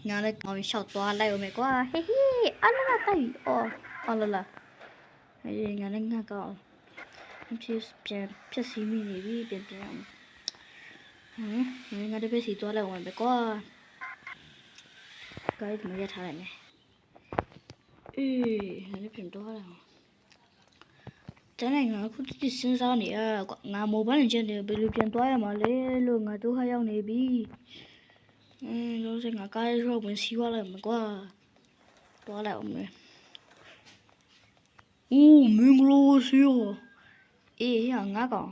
ညာလည်းကောင်းရှောက်သွားလိုက်အောင်မယ်ကွာဟေးဟေးအလာလာတိုက်အော်လာလာအေးညာလည်းငါကောင်းဖြစ်စီမိနေပြီပြန်အောင်ငါတပည့်စီသွားလိုက်အောင်ပဲကွာကိုင်းမရထားလိုက်မယ်အေးငါလည်းပြန်သွားလိုက်အောင်တန်းနိုင်ငါခုတိစဉ်းစားနေရကွာငါမိုဘိုင်းချင်းတွေဘယ်လိုပြန်သွားရမှာလဲလို့ငါတို့ခါရောက်နေပြီလို့စငါကားရောဝင်စီးသွားလိုက်မှာကွာသွားလိုက်အောင်မယ်မင်္ဂလာရှိရောအေးငါကောင်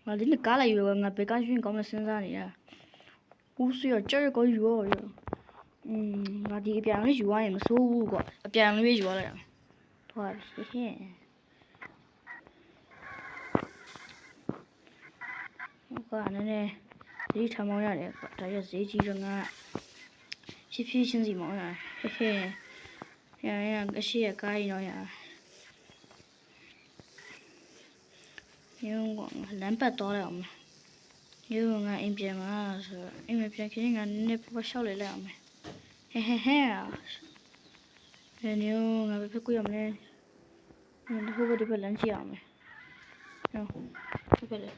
ငါလည်းကားလိုက်ရောငါဘယ်ကရွှင်ကောင်းမစဉ်းစားနေရဦးစီရကြက်ကောယူရောငါဒီအပြန်လေးယူရရင်မဆိုးဘူးကွာအပြန်လေးယူရလိုက်အောင်သွားပြီဟင်းကွာနည်းနည်းဈေးထမောင်းရတယ်ကွာဒါရဈေးကြီးတော့ငါဖြည်းဖြည်းချင်းစီမောင်းရဟဲ့ရအရှိရကားရင်တော့ရရုံးကလမ်းပတ်သွားလိုက်အောင်ရုံးကအိမ်ပြန်မှာဆိုအိမ်မပြန်ခင်ကနည်းနည်းပေါ်လျှောက်လေလိုက်အောင်ဟဲ့ညိုးငါဘယ်ဖက်ကိုရမလဲဟိုဘက်ဒီဘက်လမ်းကြည့်အောင်နော်ဒီဘက်လေ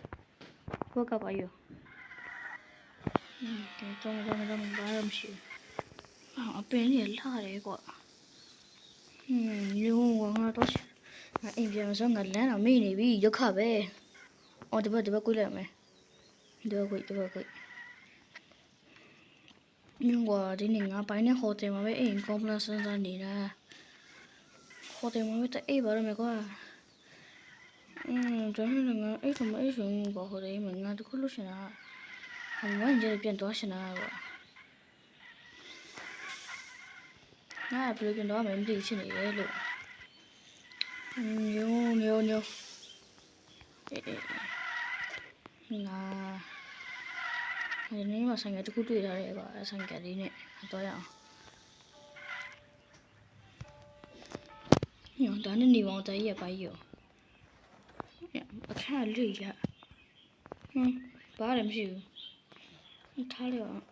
ဘက်ကပါရောတော့ဘာမှမရှိအပင်ကြီးလာတယ်ကွာညိုးငါတော့အိမ်ပြန်ဆိုငါလမ်းတော့မေ့နေပြီရုတ်ခပဲအော်ဒီဘက်ကိုလိုက်မယ်ဒီဘက်ကိုညငါဒီနေ့ငါပိုင်းနဲ့ဟိုတယ်မှာပဲအိမ်ကွန်ပလက်စန်စားနေတာဟိုတယ်မှာပဲအေးပါရမယ်ကွာဒါနဲ့ငါအဲ့ဆိုမအဲ့ဆိုဘာဟိုတယ်မှာငါတခုလို့ရှင်တာငါကြည့်ပြန်သွားရှင်တာကွာငါဘယ်လိုပြန်သွားမှမသိချင်နေရဲ့လို့ညိုအေးငါဒီနေ့မှဆိုင်ကတခုတွေ့ထားတယ်ကွာဆိုင်ကလေးနဲ့တော့ရအောင်ညဒါနဲ့နေပေါင်းတည်းရပါရောအခါလေးရဘာလည်းမရှိဘူးထားလိုက်အောင်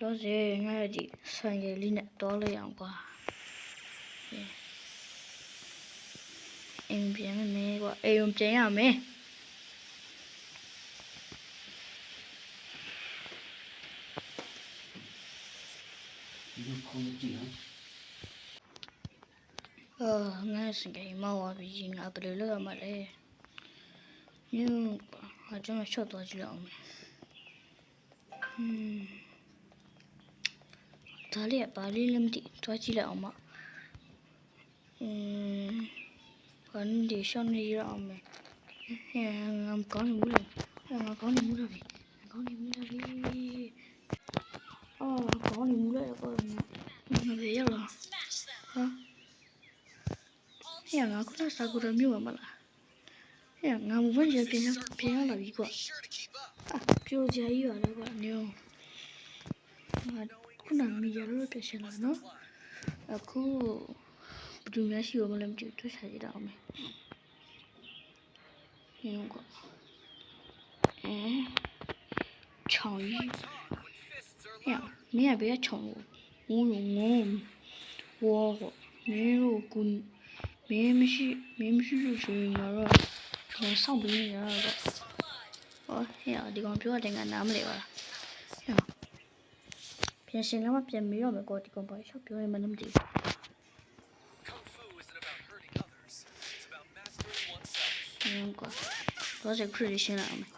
လို့စေငါဒီဆိုင်ကလေးနဲ့တော့လိုက်အောင်ကွာအိမ်ပြန်မယ်ကွာအိမ်ပြန်ရမယ်ငါစင်ကမောင်ဝပြီးငါဘယ်လိုလုပ်ရမှာလဲညအကျွန်တော်ရှော့သွားကြည့်အောင်ဒါလေးပါလေးလည်းမသိသွားကြည့်လိုက်အောင်မဘာလို့ဒီရှော့နေရအောင်လဲငါကောင်းနေဘူးလေငါကောင်းနေမှုလားကောင်းနေမှုလားကောင်းနေမှုလားကောငါရလာငါခုနကစားကြရမျိုးမလားငါမဝင်ရပြန်လာပြီကွာပြိုကြကြီးပါလေကွာညိုငါခုနမီရလို့ပြရှင်လာနော်အခုဘယ်သူများရှိရောမလဲမသိဘူးသူရှာကြည့်တော့မယ်ညိုကွာချောင်းကြီးမင်းကဘယ်ချောင်းဦးလုံးဝါမင်းတို့ကမင်းမရှိလို့ဆိုရင်တော့ဆောင်းပြီးရတော့ဒီကောင်ပြောတဲ့ကနားမလဲပါလားပြန်ရှင်လာမှပြန်ပြီးတော့မယ်ကောဒီကောင်ဘာရှောက်ပြောရင်မမသိဘူးကွာတော့စခရီးရှင်းလာမယ်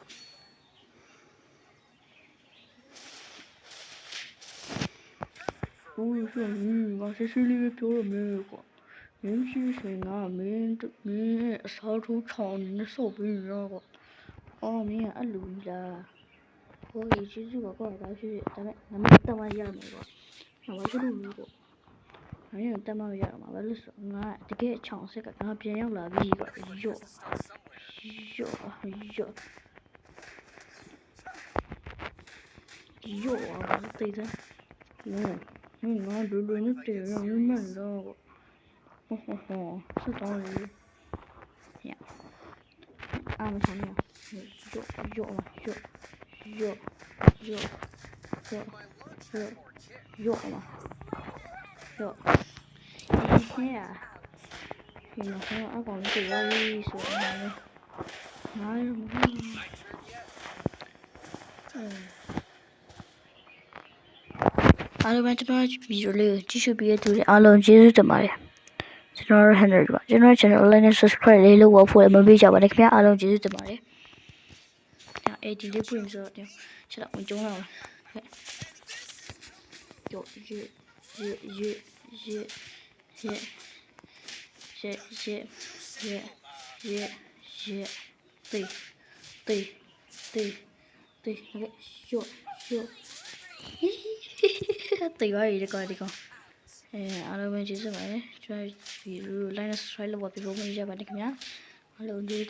ငါစစ်စစ်လေးပဲပြောရမယ်ကွာမင်းရှိရှင်ကမင်းအစားထိုးချောင်းနဲ့ဆော့ပြီးရတော့မင်းအဲ့လိုလားဟိုကြီးကျေးဇူးကွာဒါရှိဒါပေမဲ့နမတမရမယ်ကွာဘာလို့လဲကွာမင်းတမရမှာဘာလို့ဆိုငါတကယ်ချောင်းဆက်ကငါပြန်ရောက်လာပြီကွာရော့တိတ်တယ်ငါတို့လည်းနေတယ်ရမ်းမှန်တော့是当然呀俺们上面ရော့မှာရော့ဟင်းရဒီမှာအကောင်လေးတွေ့ရပြီဆိုတော့ငါလည်းမအားလုံးပဲကျွန်တော်ဗီဒီယိုလေးကိုကြည့်ရှုပြီးတဲ့သူတွေအားလုံးကျေးဇူးတင်ပါတယ်ကျွန်တော် Henry ပါကျွန်တော် channel online နဲ့ subscribe လေးလုပ်ဖို့မပေးကြပါနဲ့ခင်ဗျာအားလုံးကျေးဇူးတင်ပါတယ်ဒီလေးပွင့်ဆိုတော့ချက်တော့ဝင်ကြုံရအောင်yoตีว่าอีกก่อนดีกว่าအားလုံးပဲကျေးဇူးပါတယ်ကျွန်တော်ဗီဒီယို like နဲ့ subscribe လုပ်ပါပြီးဖို့မရပါနဲ့ခင်ဗျာအားလုံးကျေးဇူး